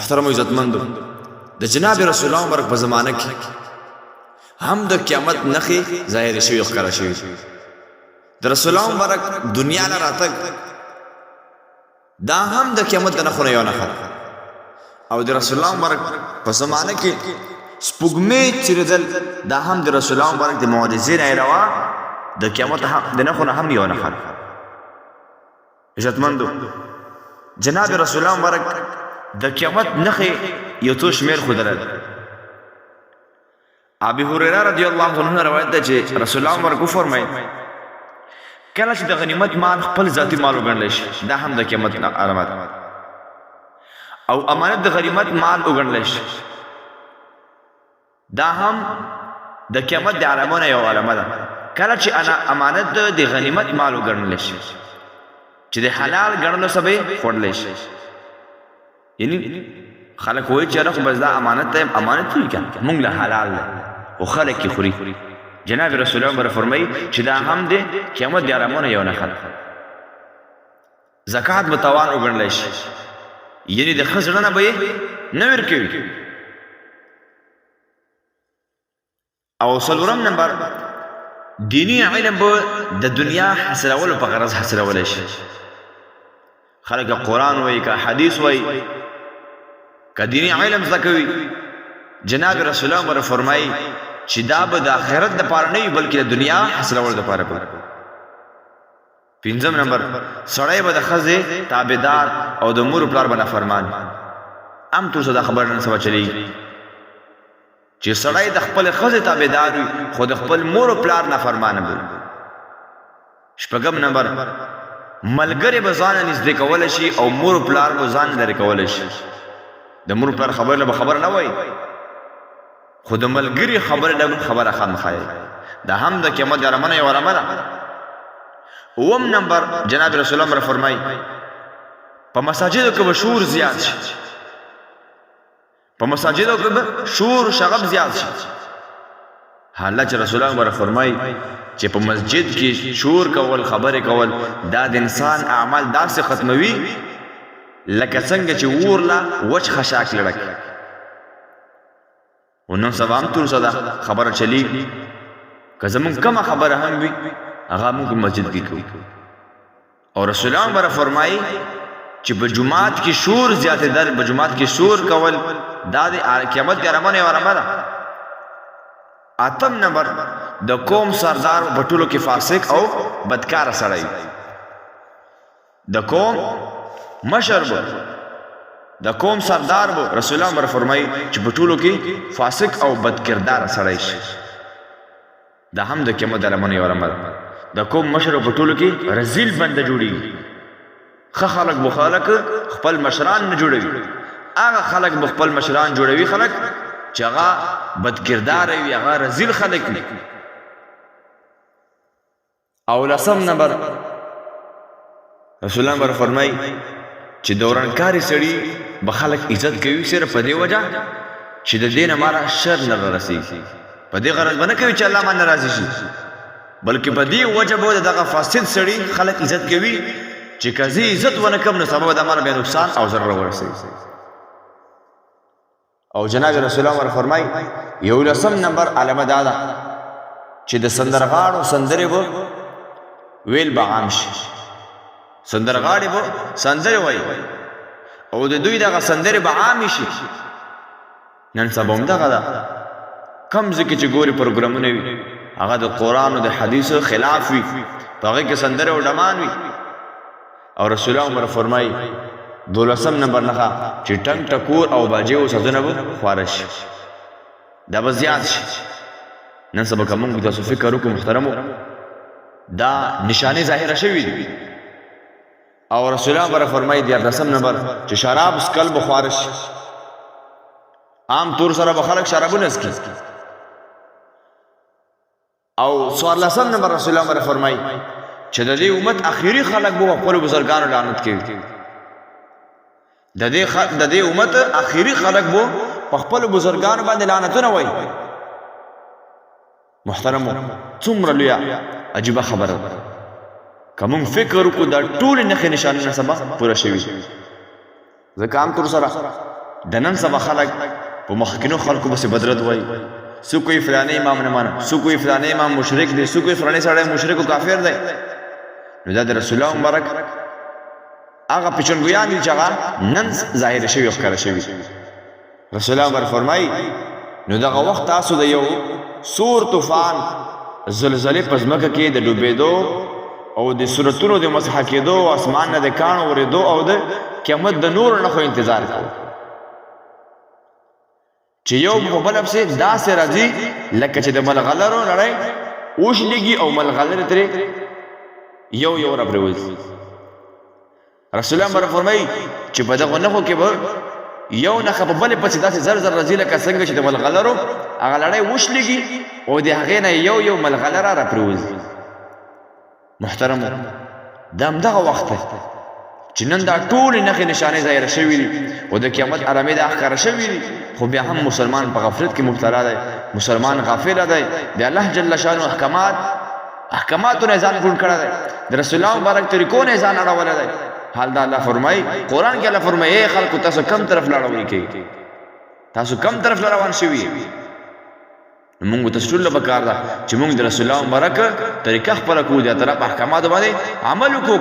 محترم عزتمندو د جناب رسول الله مبارک په زمانه کې هم د قیامت نخي ظاهر شوی ښکارا شوی د رسول الله مبارک دنیا نه راتګ دا هم د قیامت د نخونه یو نخره او د رسول الله مبارک په زمانه کې سپوږمۍ چیرېدل دا هم د رسول الله مبارک د معجزې نه علاوه د قیامت د نخونه هم یو نخره عزتمندو جناب رسول الله مبارک د قیامت نخي یو څو شمیر خدای ابي هريره رضی الله عنه روایت ده چې رسول الله مبارک فرمایي کله چې د غنیمت مال خپل ذاتی مال وګڼل شي دا هم د قیامت علامت او امانت د غنیمت مال وګڼل شي دا هم د قیامت د علامونه یو علامه ده کله چې انا امانت د غنیمت مال وګڼل شي چې د حلال ګڼلو سبب خورل شي یعنی خلک وایي چې راخو بس دا امانت ته امانت وي کنه مونږ له حلال ده او خلک یې خوري جناب رسول الله برا فرمایي چې دا هم د قیامت د علامونه یو نه خلک زکات متوان وګڼل شي یعنی د خزړه نه به نه ورکوي او څلورم نمبر دینی علم به د دنیا حاصلولو په غرض حاصلولی شي خلک قرآن وایي که حدیث وایي که دینی علم زده کوي جناب رسول الله مبارک فرمایي چې دا به د آخرت دپاره نه وي بلکې د دنیا حاصلولو دپاره به پنځم نمبر سړی به د ښځې تابعدار او د مور پلار به نافرمان هم تاسو دا خبره نن سبا چلیږي چې سړی د خپل ښځې تابعدار وي خو د خپل مور او پلار نافرمانه وي شپږم نمبر ملګری به ځان نږدې کولی شي او مور او پلار به ځان لرې کولی شي د مور پلار خبره به خبره نه وایي خو د ملګري خبره نه خبره خامخا دا هم د قیامت د علامه یو علامه ده اووم نمبر جناب رسول الله فرمایي په مساجدو کې به شور زیات شي په مساجدو کې به شور شغب زیات شي حالت رسول الله فرمایي چې په مسجد کې شور کول خبرې کول دا د انسان اعمال داسې ختموي لکه څنګه چې اور لا وچ خشاک لړک ونن سبا هم تور صدا خبره چلی که زمون کما خبره هم وي هغه موږ مسجد کې کوو او رسول الله بر فرمایي چې په جمعات کې شور زیاتې در په جمعات کې شور کول دا د قیامت کې علامه یو علامه ده اتم نمبر د قوم سردار په ټولو کې فاسق او بدکار سړی د قوم مشر د قوم سردار بو رسول الله مر فرمایي چې په ټولو کې فاسق او بدکردار سړی شي دا هم د قیامت علامه یو علامه ده د قوم مشر په ټولو کې رذیل بنده جوړیږي ښه خلک به خلک خپل مشران نه جوړوي هغه خلک به خپل مشران جوړوي خلک چې هغه بدکردار وي هغه رذیل خلک وي او لسم نمبر رسول الله فرمایي چې دورانکاري سړي به خلک عزت کوي صرف په دې وجه چې د دې نه ماره شر نه رسېږي په دې غرض به نه کوي چې الله باندې راضي شي بلکې په دې وجه به دغه فاسد سړي خلک عزت کوي چې که زه عزت ونه کړم نو سبب د مال بیا نقصان او ضرر ورسېږي او جناب رسول الله فرمایي یو لسم نمبر علامه دا ده چې د سندرغاړو سندرې به ویل به عام شي سندرغاړي به سندرې وایي او د دوی دغه سندرې به عامې شي نن سبا هم دغه ده کم ځای کې چې ګوري پروګرامونه وي هغه د قرآن او د حدیثو خلاف وي په هغې کې سندرې او ډمان وي او رسول الله عمر فرمایي دولسم نمبر نښه چې ټنګ ټکور او باجې او سازونه به خواره شي دا به زیات شي نن سبا که موږ تاسو فکر وکړو محترمو دا نشانې ظاهره شوي دي او رسول الله عمر فرمایي دیارلسم نمبر چې شراب څکل به خواره شي عام طور سره به خلک شرابونه څکي او څوارلسم نمبر رسول الله عمر فرمایي چې د دې امت اخیری خلک به خپل بزرګانو لعنت کوي د دې امت اخیری خلک به خپل بزرګانو باندې لعنتونه وایي محترمو څومره لویه عجیبه خبره ده که موږ فکر وکړو دا ټولې نښې نشانې سبا پوره شوي ځکه عام طور سره د نن سبا خلک په مخکینو خلکو پسې بدرت وایي څوک کوئی فلانه امام نه مانه څوک کوئی فلانه امام مشرک دی څوک کوئی فلانه سړی مشرک او کافر دی نو دا د رسول الله مبارک هغه پیچنګویان دي چې هغه نن ظاهر شوي او ښکاره شوي رسول الله مبارک فرمایي نو دغه وخت تاسو د یو سور طوفان زلزلې په ځمکه کې د ډوبېدو او د سورتونو د مسح کېدو او اسمان نه د کاڼو ورېدو او د قیامت د نور نه خو انتظار کوو چې یو په بل پسې داسې راځي لکه چې د ملغلرو نړۍ وشلېږي او ملغلرې ترې یو را پرېوځي رسول الله مبارک فرمایي چې په دغو نښو کې به یو نښه په بلې پسې داسې زر راځي لکه څنګه چې د ملغلرو هغه لړۍ وشلېږي او د هغې نه یو ملغلره را پرېوځي محترمو دا همدغه وخت دی چې نن دا ټولې نښې نشانې ظاهره شوي دي او د قیامت علامې دا ښکاره شوي دي خو بیا هم مسلمان په غفلت کې مبتلا دی مسلمان غافله دی د الله جل شانو احکاماتو نه ځان ګونډ کړی دی د رسول الله مبارک طریقو نه ځان اړولی دی حال دا الله فرمایي قرآن کې الله فرمایي ای خلکو تاسو کم طرف لاړوئ کوئ تاسو کم طرف روان شوي موږ ته ټول پکار ده چې موږ د رسول الله مبارک طریقه خپله کړو د طرف احکاماتو باندې عمل وکړو